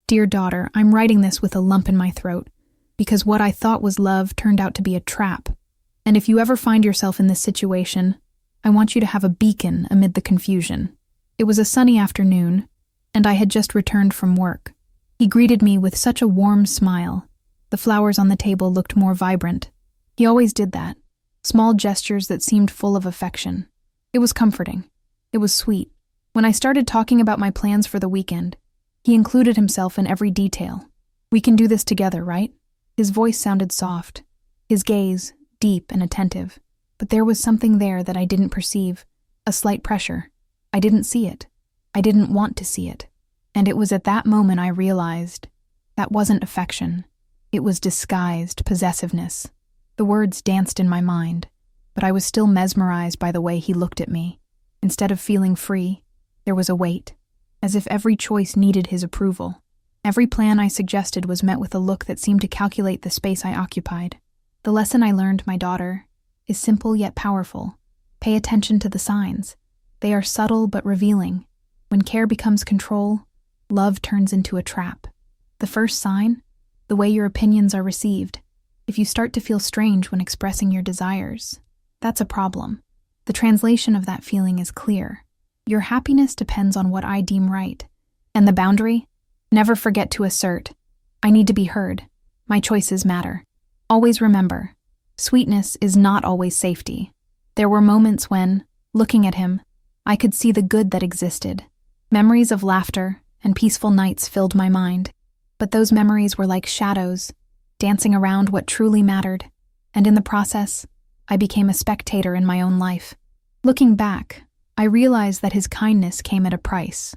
Dear daughter, I'm writing this with a lump in my throat, because what I thought was love turned out to be a trap. And if you ever find yourself in this situation, I want you to have a beacon amid the confusion. It was a sunny afternoon, and I had just returned from work. He greeted me with such a warm smile. The flowers on the table looked more vibrant. He always did that. Small gestures that seemed full of affection. It was comforting. It was sweet. When I started talking about my plans for the weekend, he included himself in every detail. We can do this together, right? His voice sounded soft, his gaze deep and attentive. But there was something there that I didn't perceive, a slight pressure. I didn't see it. I didn't want to see it. And it was at that moment I realized that wasn't affection. It was disguised possessiveness. The words danced in my mind, but I was still mesmerized by the way he looked at me. Instead of feeling free, there was a weight, as if every choice needed his approval. Every plan I suggested was met with a look that seemed to calculate the space I occupied. The lesson I learned, my daughter, is simple yet powerful. Pay attention to the signs. They are subtle but revealing. When care becomes control, love turns into a trap. The first sign? The way your opinions are received. If you start to feel strange when expressing your desires, that's a problem. The translation of that feeling is clear. Your happiness depends on what I deem right. And the boundary? Never forget to assert, I need to be heard. My choices matter. Always remember, sweetness is not always safety. There were moments when, looking at him, I could see the good that existed. Memories of laughter and peaceful nights filled my mind. But those memories were like shadows, dancing around what truly mattered. And in the process, I became a spectator in my own life. Looking back, I realized that his kindness came at a price.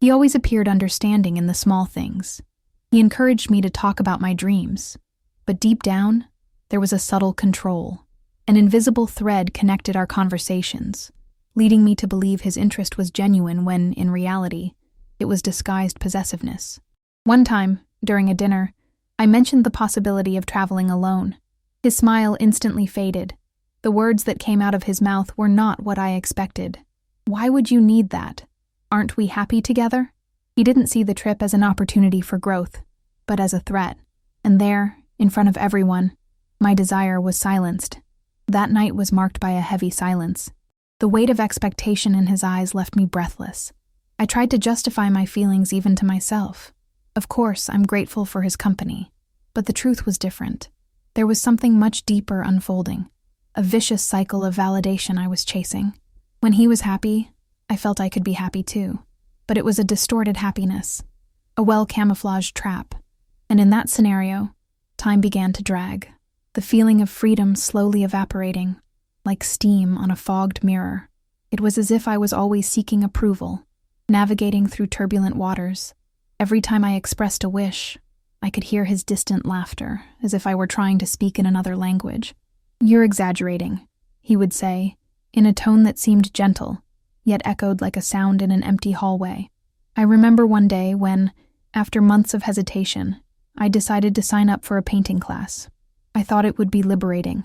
He always appeared understanding in the small things. He encouraged me to talk about my dreams. But deep down, there was a subtle control. An invisible thread connected our conversations, leading me to believe his interest was genuine when, in reality, it was disguised possessiveness. One time, during a dinner, I mentioned the possibility of traveling alone. His smile instantly faded. The words that came out of his mouth were not what I expected. Why would you need that? Aren't we happy together? He didn't see the trip as an opportunity for growth, but as a threat. And there, in front of everyone, my desire was silenced. That night was marked by a heavy silence. The weight of expectation in his eyes left me breathless. I tried to justify my feelings even to myself. Of course, I'm grateful for his company. But the truth was different. There was something much deeper unfolding. A vicious cycle of validation I was chasing. When he was happy, I felt I could be happy too. But it was a distorted happiness. A well-camouflaged trap. And in that scenario, time began to drag. The feeling of freedom slowly evaporating, like steam on a fogged mirror. It was as if I was always seeking approval, navigating through turbulent waters. Every time I expressed a wish, I could hear his distant laughter, as if I were trying to speak in another language. "You're exaggerating," he would say, in a tone that seemed gentle, yet echoed like a sound in an empty hallway. I remember one day when, after months of hesitation, I decided to sign up for a painting class. I thought it would be liberating.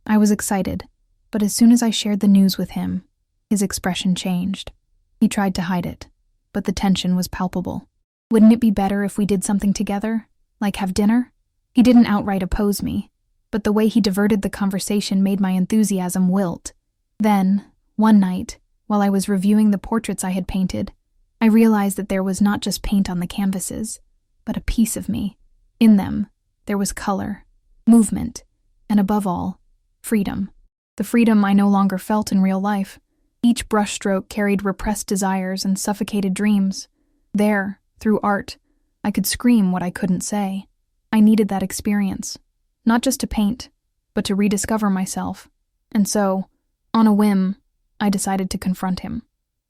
I was excited, but as soon as I shared the news with him, his expression changed. He tried to hide it, but the tension was palpable. "Wouldn't it be better if we did something together? Like have dinner?" He didn't outright oppose me, but the way he diverted the conversation made my enthusiasm wilt. Then, one night, while I was reviewing the portraits I had painted, I realized that there was not just paint on the canvases, but a piece of me. In them, there was color, movement, and above all, freedom. The freedom I no longer felt in real life. Each brushstroke carried repressed desires and suffocated dreams. There, through art, I could scream what I couldn't say. I needed that experience, not just to paint, but to rediscover myself. And so, on a whim, I decided to confront him.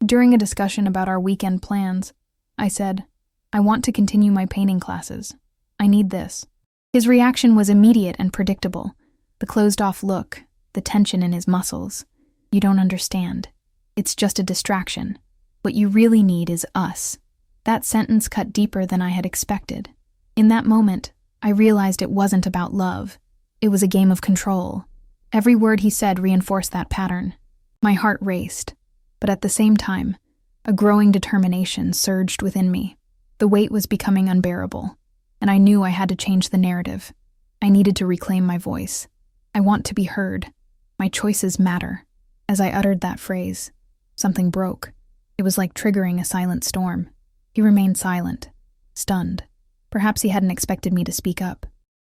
During a discussion about our weekend plans, I said, "I want to continue my painting classes. I need this." His reaction was immediate and predictable. The closed-off look, the tension in his muscles. "You don't understand. It's just a distraction. What you really need is us." That sentence cut deeper than I had expected. In that moment, I realized it wasn't about love. It was a game of control. Every word he said reinforced that pattern. My heart raced, but at the same time, a growing determination surged within me. The weight was becoming unbearable, and I knew I had to change the narrative. I needed to reclaim my voice. I want to be heard. My choices matter. As I uttered that phrase, something broke. It was like triggering a silent storm. He remained silent, stunned. Perhaps he hadn't expected me to speak up,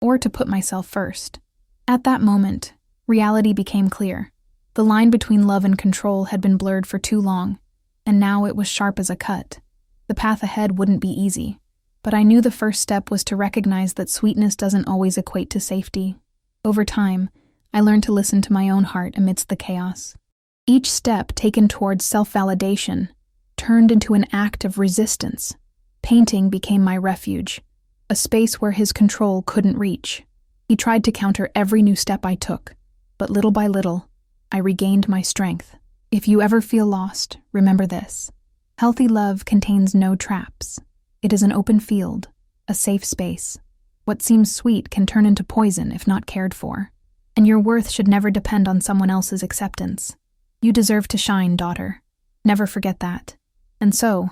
or to put myself first. At that moment, reality became clear. The line between love and control had been blurred for too long, and now it was sharp as a cut. The path ahead wouldn't be easy, but I knew the first step was to recognize that sweetness doesn't always equate to safety. Over time, I learned to listen to my own heart amidst the chaos. Each step taken towards self-validation turned into an act of resistance. Painting became my refuge, a space where his control couldn't reach. He tried to counter every new step I took, but little by little, I regained my strength. If you ever feel lost, remember this. Healthy love contains no traps. It is an open field, a safe space. What seems sweet can turn into poison if not cared for, and your worth should never depend on someone else's acceptance. You deserve to shine, daughter. Never forget that. And so,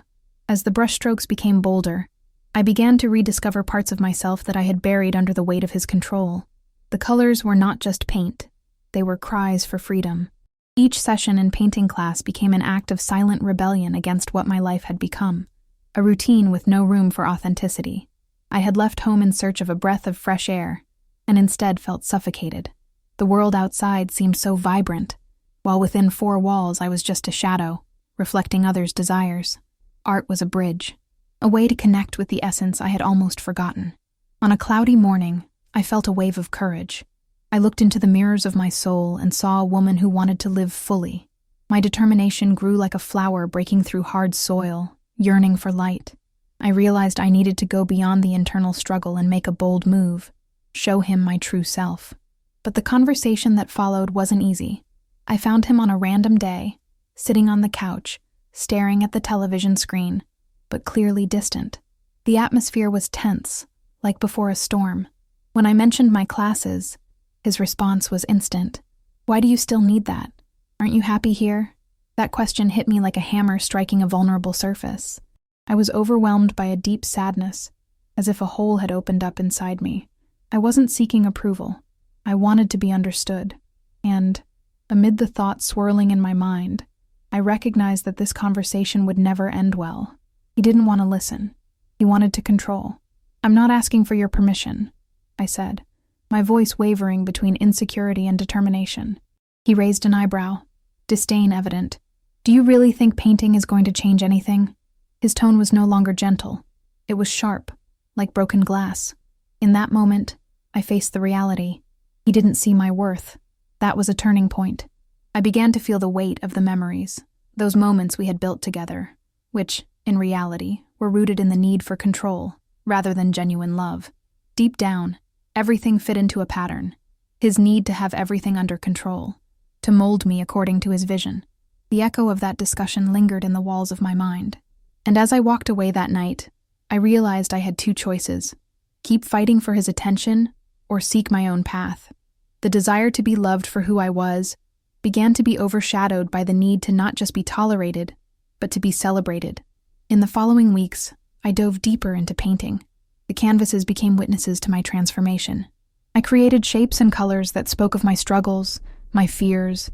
as the brushstrokes became bolder, I began to rediscover parts of myself that I had buried under the weight of his control. The colors were not just paint. They were cries for freedom. Each session in painting class became an act of silent rebellion against what my life had become, a routine with no room for authenticity. I had left home in search of a breath of fresh air, and instead felt suffocated. The world outside seemed so vibrant, while within four walls I was just a shadow, reflecting others' desires. Art was a bridge, a way to connect with the essence I had almost forgotten. On a cloudy morning, I felt a wave of courage. I looked into the mirrors of my soul and saw a woman who wanted to live fully. My determination grew like a flower breaking through hard soil, yearning for light. I realized I needed to go beyond the internal struggle and make a bold move, show him my true self. But the conversation that followed wasn't easy. I found him on a random day, sitting on the couch, staring at the television screen, but clearly distant. The atmosphere was tense, like before a storm. When I mentioned my classes, his response was instant. "Why do you still need that? Aren't you happy here?" That question hit me like a hammer striking a vulnerable surface. I was overwhelmed by a deep sadness, as if a hole had opened up inside me. I wasn't seeking approval. I wanted to be understood. And, amid the thoughts swirling in my mind, I recognized that this conversation would never end well. He didn't want to listen. He wanted to control. "I'm not asking for your permission," I said, my voice wavering between insecurity and determination. He raised an eyebrow, disdain evident. "Do you really think painting is going to change anything?" His tone was no longer gentle. It was sharp, like broken glass. In that moment, I faced the reality. He didn't see my worth. That was a turning point. I began to feel the weight of the memories, those moments we had built together, which, in reality, were rooted in the need for control, rather than genuine love. Deep down, everything fit into a pattern. His need to have everything under control, to mold me according to his vision. The echo of that discussion lingered in the walls of my mind. And as I walked away that night, I realized I had two choices: keep fighting for his attention or seek my own path. The desire to be loved for who I was began to be overshadowed by the need to not just be tolerated, but to be celebrated. In the following weeks, I dove deeper into painting. The canvases became witnesses to my transformation. I created shapes and colors that spoke of my struggles, my fears,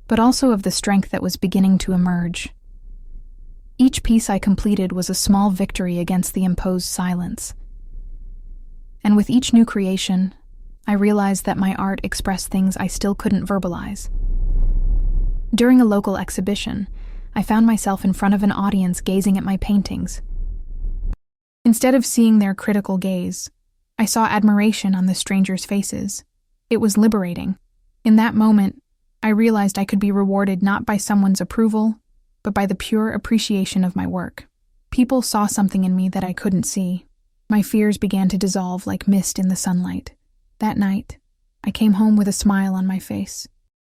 but also of the strength that was beginning to emerge. Each piece I completed was a small victory against the imposed silence. And with each new creation, I realized that my art expressed things I still couldn't verbalize. During a local exhibition, I found myself in front of an audience gazing at my paintings. Instead of seeing their critical gaze, I saw admiration on the strangers' faces. It was liberating. In that moment, I realized I could be rewarded not by someone's approval, but by the pure appreciation of my work. People saw something in me that I couldn't see. My fears began to dissolve like mist in the sunlight. That night, I came home with a smile on my face.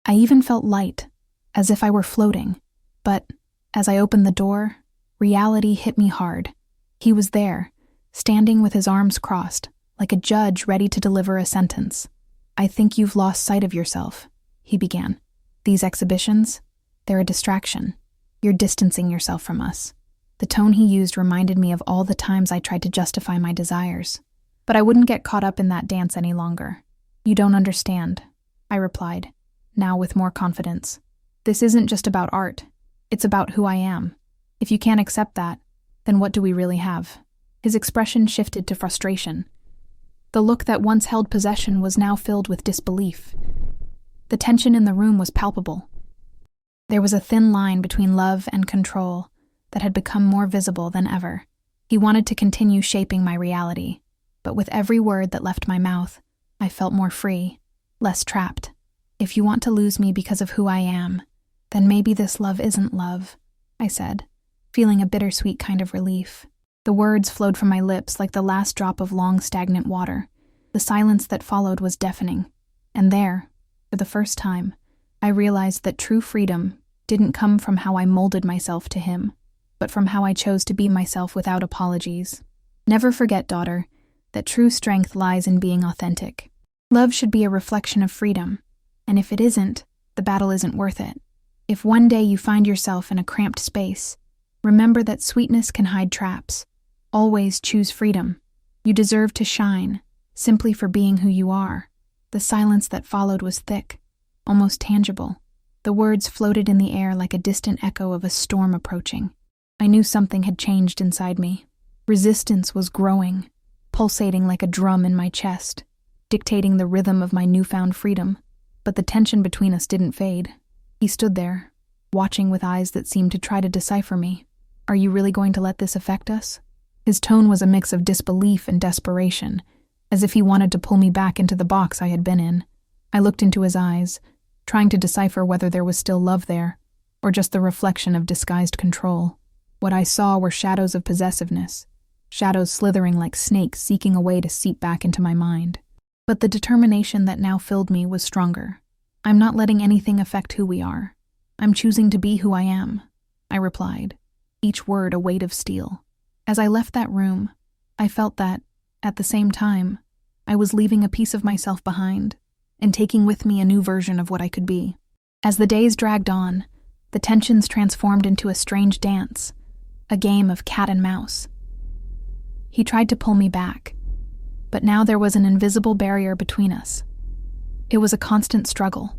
I even felt light, as if I were floating. But as I opened the door, reality hit me hard. He was there, standing with his arms crossed, like a judge ready to deliver a sentence. "I think you've lost sight of yourself," he began. "These exhibitions, they're a distraction. You're distancing yourself from us." The tone he used reminded me of all the times I tried to justify my desires. But I wouldn't get caught up in that dance any longer. "You don't understand," I replied, now with more confidence. "This isn't just about art. It's about who I am. If you can't accept that, then what do we really have?" His expression shifted to frustration. The look that once held possession was now filled with disbelief. The tension in the room was palpable. There was a thin line between love and control that had become more visible than ever. He wanted to continue shaping my reality, but with every word that left my mouth, I felt more free, less trapped. "If you want to lose me because of who I am, then maybe this love isn't love," I said, feeling a bittersweet kind of relief. The words flowed from my lips like the last drop of long, stagnant water. The silence that followed was deafening. And there, for the first time, I realized that true freedom didn't come from how I molded myself to him, but from how I chose to be myself without apologies. Never forget, daughter, that true strength lies in being authentic. Love should be a reflection of freedom, and if it isn't, the battle isn't worth it. If one day you find yourself in a cramped space, remember that sweetness can hide traps. Always choose freedom. You deserve to shine, simply for being who you are. The silence that followed was thick, almost tangible. The words floated in the air like a distant echo of a storm approaching. I knew something had changed inside me. Resistance was growing, pulsating like a drum in my chest, dictating the rhythm of my newfound freedom. But the tension between us didn't fade. He stood there, watching with eyes that seemed to try to decipher me. "Are you really going to let this affect us?" His tone was a mix of disbelief and desperation, as if he wanted to pull me back into the box I had been in. I looked into his eyes, trying to decipher whether there was still love there, or just the reflection of disguised control. What I saw were shadows of possessiveness, shadows slithering like snakes seeking a way to seep back into my mind. But the determination that now filled me was stronger. "I'm not letting anything affect who we are. I'm choosing to be who I am," I replied, each word a weight of steel. As I left that room, I felt that, at the same time, I was leaving a piece of myself behind and taking with me a new version of what I could be. As the days dragged on, the tensions transformed into a strange dance, a game of cat and mouse. He tried to pull me back, but now there was an invisible barrier between us. It was a constant struggle,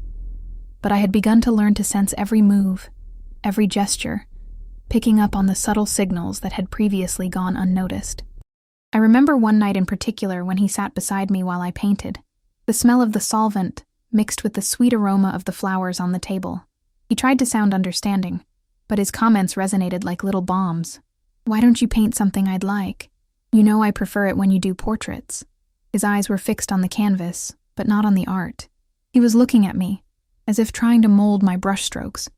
but I had begun to learn to sense every move, every gesture, picking up on the subtle signals that had previously gone unnoticed. I remember one night in particular when he sat beside me while I painted. The smell of the solvent mixed with the sweet aroma of the flowers on the table. He tried to sound understanding, but his comments resonated like little bombs. "Why don't you paint something I'd like? You know I prefer it when you do portraits." His eyes were fixed on the canvas, but not on the art. He was looking at me, as if trying to mold my brushstrokes.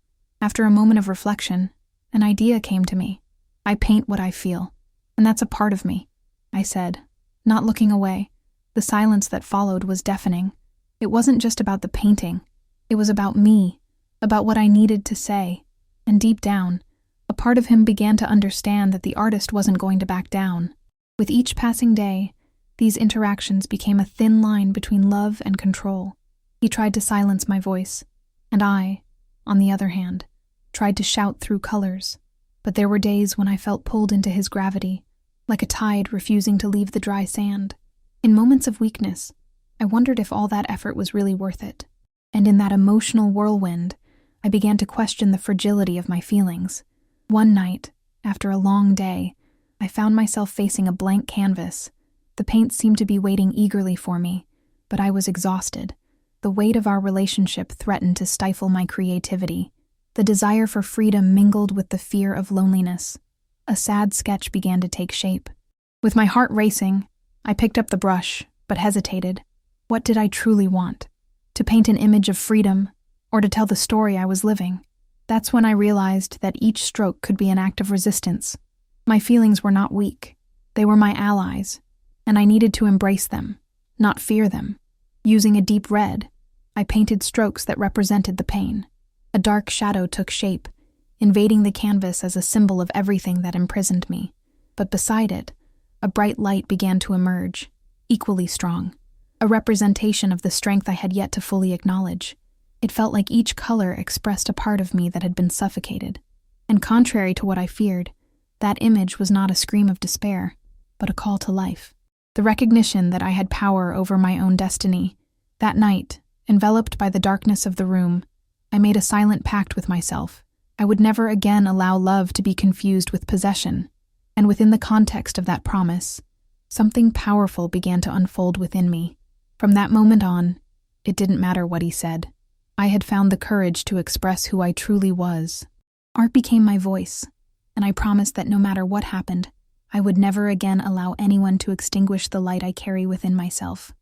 After a moment of reflection, an idea came to me. "I paint what I feel, and that's a part of me," I said, not looking away. The silence that followed was deafening. It wasn't just about the painting. It was about me, about what I needed to say. And deep down, a part of him began to understand that the artist wasn't going to back down. With each passing day, these interactions became a thin line between love and control. He tried to silence my voice, and I, on the other hand, tried to shout through colors. But there were days when I felt pulled into his gravity, like a tide refusing to leave the dry sand. In moments of weakness, I wondered if all that effort was really worth it. And in that emotional whirlwind, I began to question the fragility of my feelings. One night, after a long day, I found myself facing a blank canvas. The paint seemed to be waiting eagerly for me, but I was exhausted. The weight of our relationship threatened to stifle my creativity. The desire for freedom mingled with the fear of loneliness. A sad sketch began to take shape. With my heart racing, I picked up the brush, but hesitated. What did I truly want? To paint an image of freedom, or to tell the story I was living? That's when I realized that each stroke could be an act of resistance. My feelings were not weak. They were my allies, and I needed to embrace them, not fear them. Using a deep red, I painted strokes that represented the pain. A dark shadow took shape, invading the canvas as a symbol of everything that imprisoned me. But beside it, a bright light began to emerge, equally strong, a representation of the strength I had yet to fully acknowledge. It felt like each color expressed a part of me that had been suffocated. And contrary to what I feared, That image was not a scream of despair, but a call to life. The recognition that I had power over my own destiny. That night, enveloped by the darkness of the room, I made a silent pact with myself. I would never again allow love to be confused with possession. And within the context of that promise, something powerful began to unfold within me. From that moment on, it didn't matter what he said. I had found the courage to express who I truly was. Art became my voice, and I promised that no matter what happened, I would never again allow anyone to extinguish the light I carry within myself.